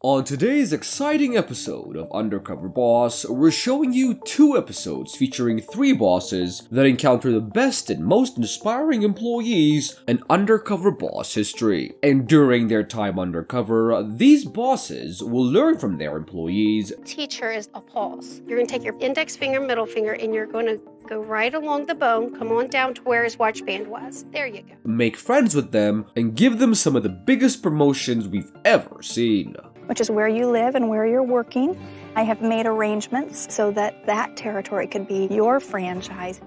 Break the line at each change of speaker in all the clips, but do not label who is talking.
On today's exciting episode of Undercover Boss, we're showing you 2 episodes featuring 3 bosses that encounter the best and most inspiring employees in Undercover Boss history. And during their time undercover, these bosses will learn from their employees.
Teacher is a pulse. You're going to take your index finger, middle finger, and you're going to go right along the bone, come on down to where his watch band was. There you go.
Make friends with them and give them some of the biggest promotions we've ever seen.
Which is where you live and where you're working. I have made arrangements so that territory could be your franchise.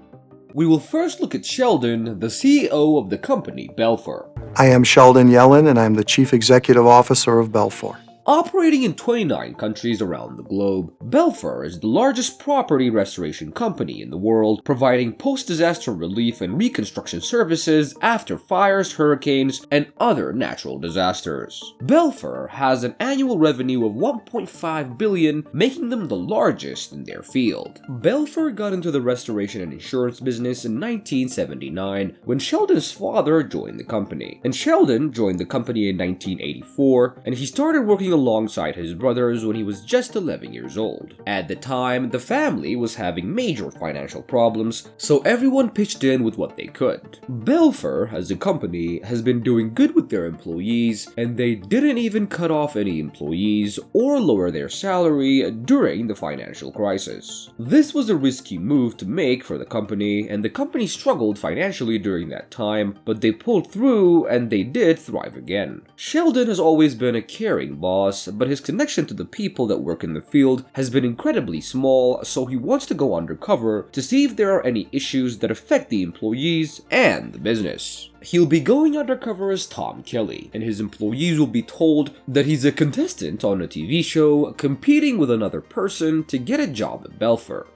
We will first look at Sheldon, the CEO of the company Belfor.
I am Sheldon Yellen, and I'm the Chief Executive Officer of Belfor.
Operating in 29 countries around the globe, Belfor is the largest property restoration company in the world, providing post-disaster relief and reconstruction services after fires, hurricanes, and other natural disasters. Belfor has an annual revenue of $1.5 billion, making them the largest in their field. Belfor got into the restoration and insurance business in 1979 when Sheldon's father joined the company. And Sheldon joined the company in 1984, and he started working alongside his brothers when he was just 11 years old. At the time, the family was having major financial problems, so everyone pitched in with what they could. Belfor, as a company, has been doing good with their employees, and they didn't even cut off any employees or lower their salary during the financial crisis. This was a risky move to make for the company, and the company struggled financially during that time, but they pulled through and they did thrive again. Sheldon has always been a caring boss, but his connection to the people that work in the field has been incredibly small, so he wants to go undercover to see if there are any issues that affect the employees and the business. He'll be going undercover as Tom Kelly, and his employees will be told that he's a contestant on a TV show competing with another person to get a job at Belfor.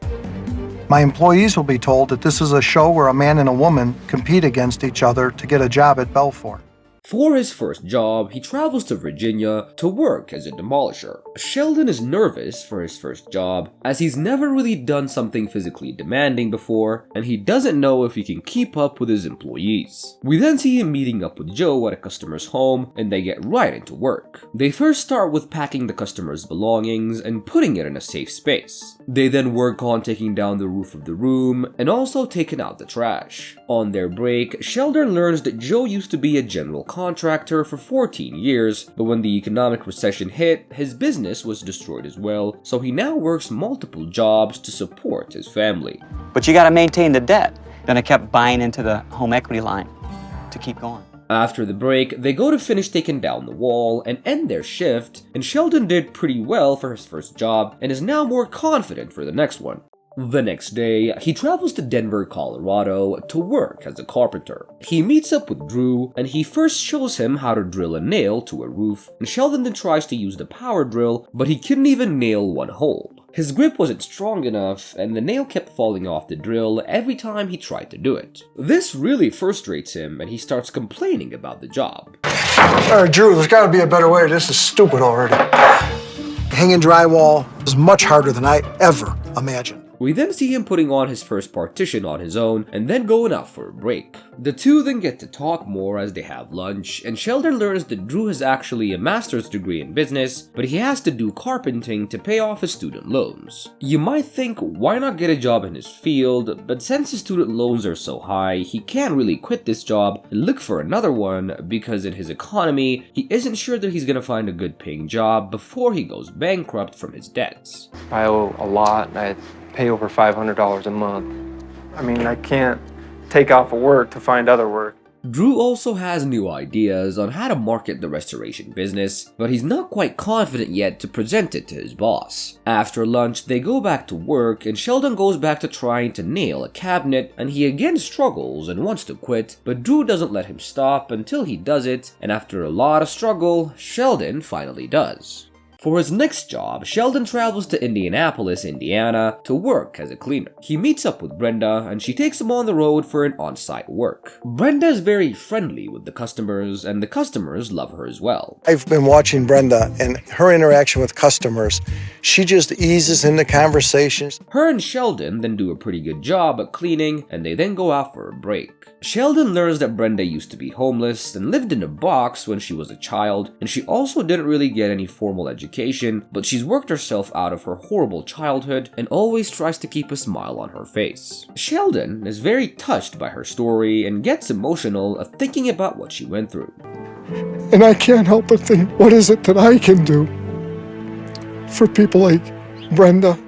My employees will be told that this is a show where a man and a woman compete against each other to get a job at Belfor.
For his first job, he travels to Virginia to work as a demolisher. Sheldon is nervous for his first job, as he's never really done something physically demanding before, and he doesn't know if he can keep up with his employees. We then see him meeting up with Joe at a customer's home, and they get right into work. They first start with packing the customer's belongings and putting it in a safe space. They then work on taking down the roof of the room, and also taking out the trash. On their break, Sheldon learns that Joe used to be a general contractor for 14 years, but when the economic recession hit, his business was destroyed as well, so he now works multiple jobs to support his family.
But you gotta maintain the debt. Then I kept buying into the home equity line to keep going.
After the break, they go to finish taking down the wall and end their shift, and Sheldon did pretty well for his first job and is now more confident for the next one. The next day, he travels to Denver, Colorado to work as a carpenter. He meets up with Drew, and he first shows him how to drill a nail to a roof, and Sheldon then tries to use the power drill, but he couldn't even nail one hole. His grip wasn't strong enough, and the nail kept falling off the drill every time he tried to do it. This really frustrates him, and he starts complaining about the job.
Drew, there's got to be a better way. This is stupid already. Hanging drywall is much harder than I ever imagined.
We then see him putting on his first partition on his own and then going out for a break. The two then get to talk more as they have lunch, and Sheldon learns that Drew has actually a master's degree in business, but he has to do carpenting to pay off his student loans. You might think, why not get a job in his field, but since his student loans are so high, he can't really quit this job and look for another one because in his economy, he isn't sure that he's gonna find a good paying job before he goes bankrupt from his debts.
I owe a lot. I pay over $500 a month. I mean, I can't take off of work to find other work.
Drew also has new ideas on how to market the restoration business, but he's not quite confident yet to present it to his boss. After lunch, they go back to work, and Sheldon goes back to trying to nail a cabinet, and he again struggles and wants to quit, but Drew doesn't let him stop until he does it, and after a lot of struggle, Sheldon finally does. For his next job, Sheldon travels to Indianapolis, Indiana to work as a cleaner. He meets up with Brenda and she takes him on the road for an on-site work. Brenda is very friendly with the customers and the customers love her as well.
I've been watching Brenda and her interaction with customers. She just eases into conversations.
Her and Sheldon then do a pretty good job at cleaning and they then go out for a break. Sheldon learns that Brenda used to be homeless and lived in a box when she was a child, and she also didn't really get any formal education education, but she's worked herself out of her horrible childhood and always tries to keep a smile on her face. Sheldon is very touched by her story and gets emotional of thinking about what she went through.
And I can't help but think, what is it that I can do for people like Brenda?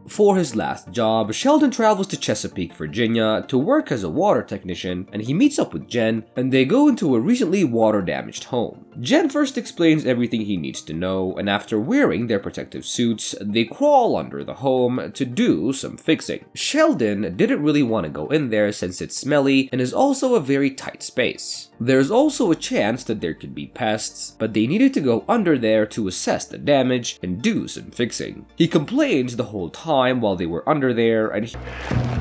For his last job, Sheldon travels to Chesapeake, Virginia to work as a water technician, and he meets up with Jen, and they go into a recently water-damaged home. Jen first explains everything he needs to know, and after wearing their protective suits, they crawl under the home to do some fixing. Sheldon didn't really want to go in there since it's smelly and is also a very tight space. There's also a chance that there could be pests, but they needed to go under there to assess the damage and do some fixing. He complains the whole time while they were under there, and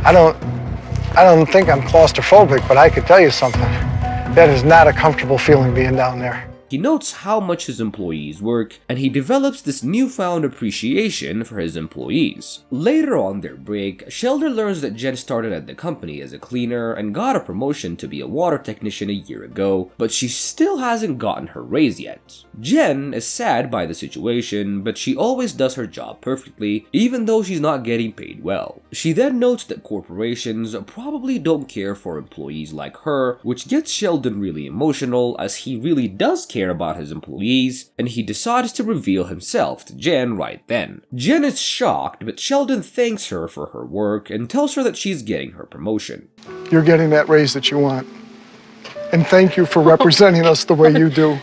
I don't think I'm claustrophobic, but I could tell you something. That is not a comfortable feeling being down there.
he notes how much his employees work, and he develops this newfound appreciation for his employees. Later on their break, Sheldon learns that Jen started at the company as a cleaner and got a promotion to be a water technician a year ago, but she still hasn't gotten her raise yet. Jen is sad by the situation, but she always does her job perfectly, even though she's not getting paid well. She then notes that corporations probably don't care for employees like her, which gets Sheldon really emotional as he really does care about his employees, and he decides to reveal himself to Jen right then. Jen is shocked, but Sheldon thanks her for her work and tells her that she's getting her promotion.
You're getting that raise that you want. And thank you for representing us the way you do.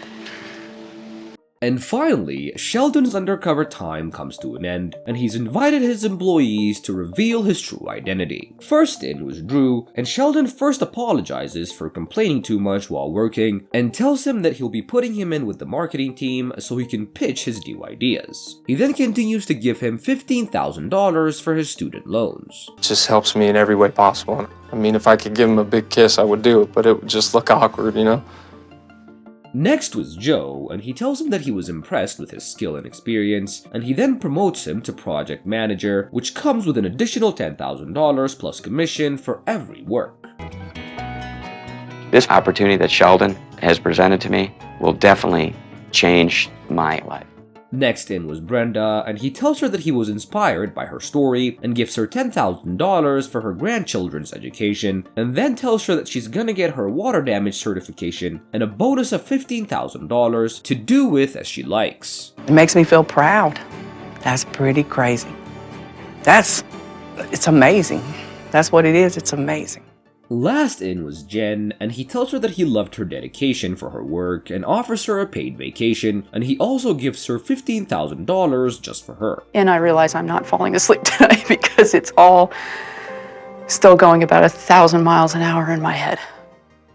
And finally, Sheldon's undercover time comes to an end, and he's invited his employees to reveal his true identity. First in was Drew, and Sheldon first apologizes for complaining too much while working, and tells him that he'll be putting him in with the marketing team so he can pitch his new ideas. He then continues to give him $15,000 for his student loans.
It just helps me in every way possible. I mean, if I could give him a big kiss, I would do it, but it would just look awkward, you know?
Next was Joe, and he tells him that he was impressed with his skill and experience, and he then promotes him to project manager, which comes with an additional $10,000 plus commission for every work.
This opportunity that Sheldon has presented to me will definitely change my life.
Next in was Brenda, and he tells her that he was inspired by her story and gives her $10,000 for her grandchildren's education, and then tells her that she's gonna get her water damage certification and a bonus of $15,000 to do with as she likes.
It makes me feel proud. That's pretty crazy. It's amazing. That's what it is, it's amazing.
Last in was Jen, and he tells her that he loved her dedication for her work and offers her a paid vacation, and he also gives her $15,000 just for her.
And I realize I'm not falling asleep tonight because it's all still going about 1,000 miles an hour in my head.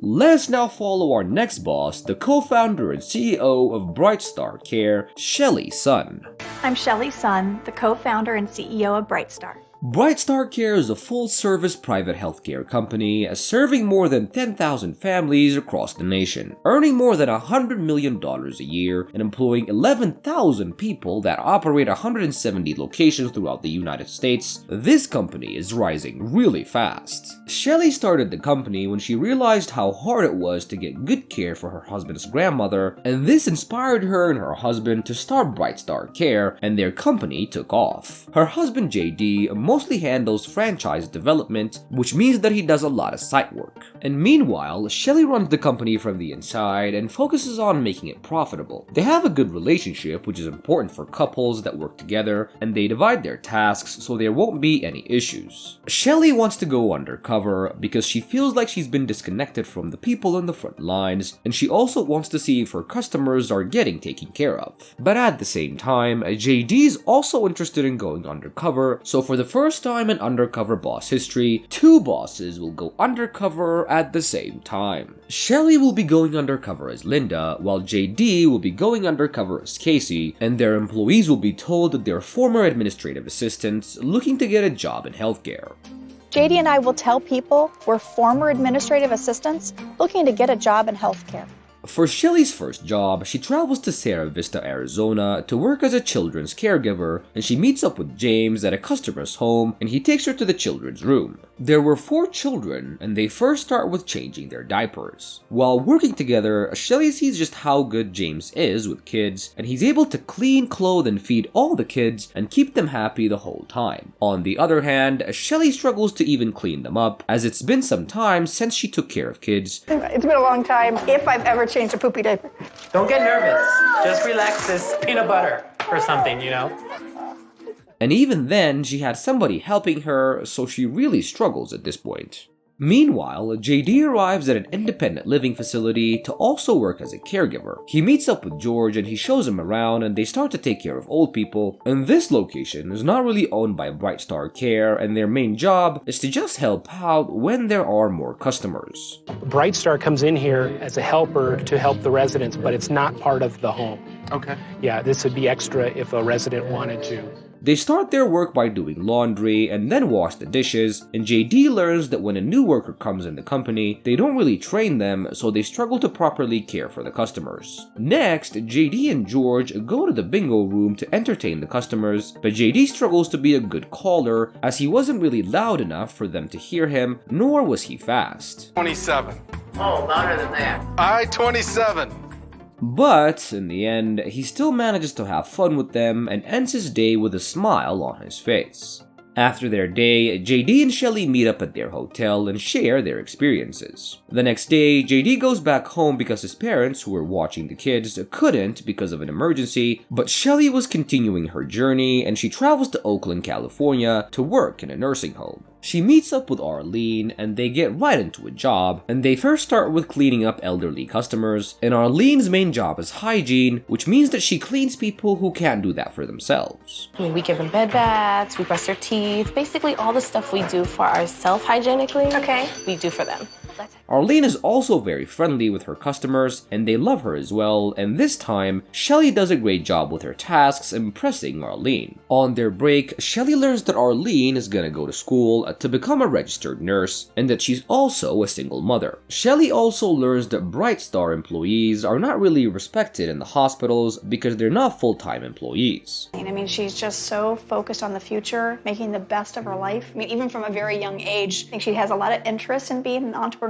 Let's now follow our next boss, the co-founder and CEO of BrightStar Care, Shelly Sun.
I'm Shelly Sun, the co-founder and CEO of BrightStar.
BrightStar Care is a full-service private healthcare company serving more than 10,000 families across the nation, earning more than $100 million a year and employing 11,000 people that operate 170 locations throughout the United States. This company is rising really fast. Shelly started the company when she realized how hard it was to get good care for her husband's grandmother, and this inspired her and her husband to start BrightStar Care, and their company took off. Her husband JD mostly handles franchise development, which means that he does a lot of site work. And meanwhile, Shelly runs the company from the inside and focuses on making it profitable. They have a good relationship, which is important for couples that work together, and they divide their tasks so there won't be any issues. Shelly wants to go undercover because she feels like she's been disconnected from the people in the front lines, and she also wants to see if her customers are getting taken care of. But at the same time, JD's also interested in going undercover, so for the first time in Undercover Boss history, two bosses will go undercover at the same time. Shelly will be going undercover as Linda, while JD will be going undercover as Casey, and their employees will be told that they're former administrative assistants looking to get a job in healthcare.
JD and I will tell people we're former administrative assistants looking to get a job in healthcare.
For Shelly's first job, she travels to Sierra Vista, Arizona to work as a children's caregiver, and she meets up with James at a customer's home and he takes her to the children's room. There were 4 children and they first start with changing their diapers. While working together, Shelly sees just how good James is with kids and he's able to clean, clothe, and feed all the kids and keep them happy the whole time. On the other hand, Shelly struggles to even clean them up as it's been some time since she took care of kids.
It's been a long time if I've ever changed a poopy diaper.
Don't get nervous. Just relax this peanut butter or something, you know?
And even then, she had somebody helping her, so she really struggles at this point. Meanwhile, JD arrives at an independent living facility to also work as a caregiver. He meets up with George and he shows him around and they start to take care of old people. And this location is not really owned by BrightStar Care and their main job is to just help out when there are more customers.
BrightStar comes in here as a helper to help the residents, but it's not part of the home.
Okay.
Yeah, this would be extra if a resident wanted to.
They start their work by doing laundry and then wash the dishes, and JD learns that when a new worker comes in the company, they don't really train them, so they struggle to properly care for the customers. Next, JD and George go to the bingo room to entertain the customers, but JD struggles to be a good caller as he wasn't really loud enough for them to hear him, nor was he fast.
27.
Oh, louder than that.
I-27.
But, in the end, he still manages to have fun with them and ends his day with a smile on his face. After their day, JD and Shelly meet up at their hotel and share their experiences. The next day, JD goes back home because his parents, who were watching the kids, couldn't because of an emergency, but Shelly was continuing her journey and she travels to Oakland, California to work in a nursing home. She meets up with Arlene and they get right into a job, and they first start with cleaning up elderly customers, and Arlene's main job is hygiene, which means that she cleans people who can't do that for themselves.
I mean, we give them bed baths, we brush their teeth, basically all the stuff we do for ourselves hygienically, we do for them.
Arlene is also very friendly with her customers, and they love her as well, and this time, Shelly does a great job with her tasks, impressing Arlene. On their break, Shelly learns that Arlene is gonna go to school to become a registered nurse, and that she's also a single mother. Shelly also learns that BrightStar employees are not really respected in the hospitals because they're not full-time employees.
I mean, she's just so focused on the future, making the best of her life. I mean, even from a very young age, I think she has a lot of interest in being an entrepreneur.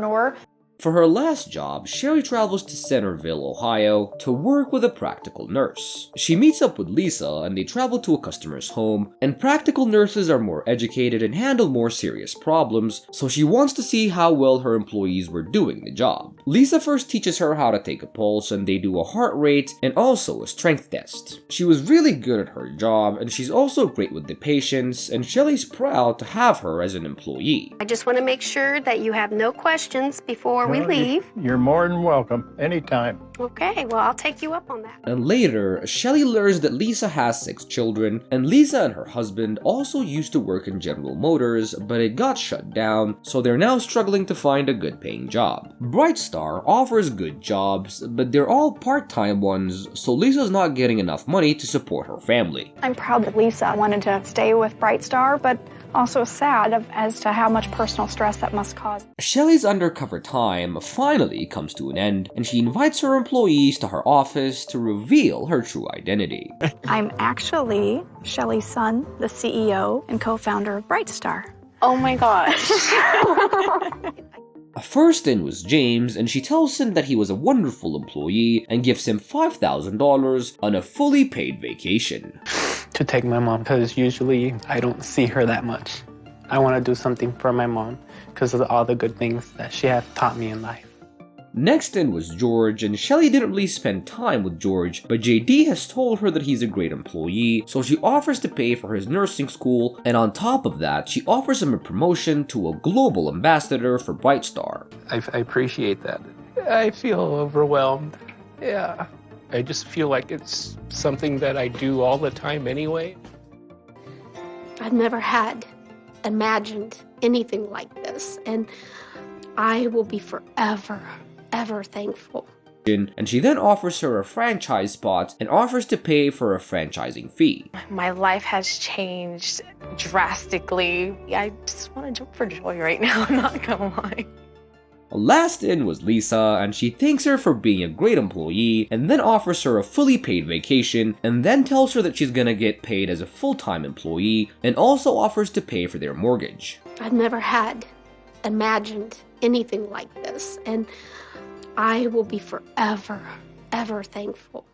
For her last job, Sherry travels to Centerville, Ohio to work with a practical nurse. She meets up with Lisa and they travel to a customer's home, and practical nurses are more educated and handle more serious problems, so she wants to see how well her employees were doing the job. Lisa first teaches her how to take a pulse and they do a heart rate and also a strength test. She was really good at her job and she's also great with the patients, and Shelly's proud to have her as an employee.
I just want to make sure that you have no questions before we leave.
You're more than welcome, anytime.
Okay, well, I'll take you up on that.
And later, Shelly learns that Lisa has 6 children, and Lisa and her husband also used to work in General Motors, but it got shut down, so they're now struggling to find a good paying job. BrightStar offers good jobs, but they're all part-time ones, so Lisa's not getting enough money to support her family.
I'm proud that Lisa wanted to stay with BrightStar, but also sad as to how much personal stress that must cause.
Shelly's undercover time finally comes to an end, and she invites her employees to her office to reveal her true identity.
I'm actually Shelly's son, the CEO and co-founder of BrightStar.
Oh my gosh.
First in was James, and she tells him that he was a wonderful employee and gives him $5,000 on a fully paid vacation.
To take my mom, because usually I don't see her that much. I want to do something for my mom because of all the good things that she has taught me in life.
Next in was George, and Shelly didn't really spend time with George, but JD has told her that he's a great employee, so she offers to pay for his nursing school, and on top of that, she offers him a promotion to a global ambassador for BrightStar.
I appreciate that. I feel overwhelmed. Yeah. I just feel like it's something that I do all the time anyway.
I've never had imagined anything like this, and I will be forever, ever thankful.
And she then offers her a franchise spot and offers to pay for a franchising fee.
My life has changed drastically. I just want to jump for joy right now, I'm not gonna lie.
Last in was Lisa, and she thanks her for being a great employee, and then offers her a fully paid vacation, and then tells her that she's gonna get paid as a full-time employee, and also offers to pay for their mortgage.
I've never had imagined anything like this, and I will be forever, ever thankful